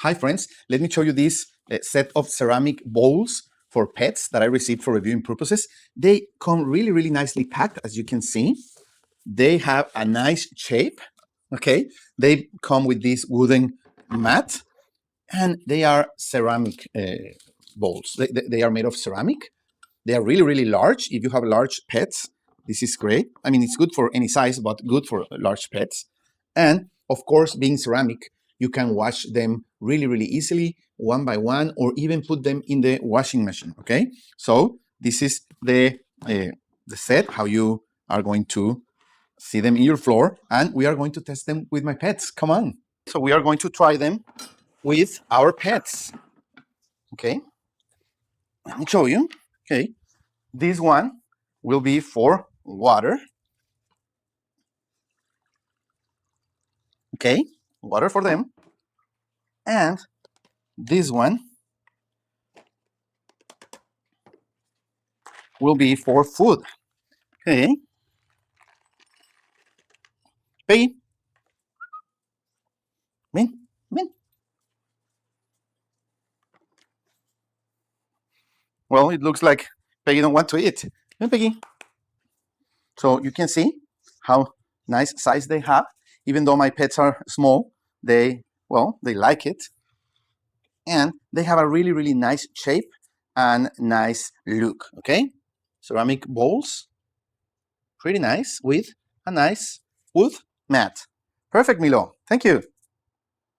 Hi friends, let me show you this set of ceramic bowls for pets that I received for reviewing purposes. They come really nicely packed, as you can see. They have a nice shape, okay? They come with this wooden mat, and they are ceramic bowls. They are made of ceramic. They are really large. If you have large pets, this is great. I mean, it's good for any size, but good for large pets. And of course, being ceramic, you can wash them really easily, one by one, or even put them in the washing machine, okay? So this is the set, how you are going to see them in your floor, and we are going to test them with my pets. Come on. So we are going to try them with our pets, okay? Let me show you, okay? This one will be for water, okay? Water for them. And this one will be for food, okay? Peggy, come in. Well, it looks like Peggy don't want to eat. Come on, Peggy. So you can see how nice size they have. Even though my pets are small, they like it. And they have a really nice shape and nice look, okay? Ceramic bowls, pretty nice, with a nice wood mat. Perfect, Milo. Thank you.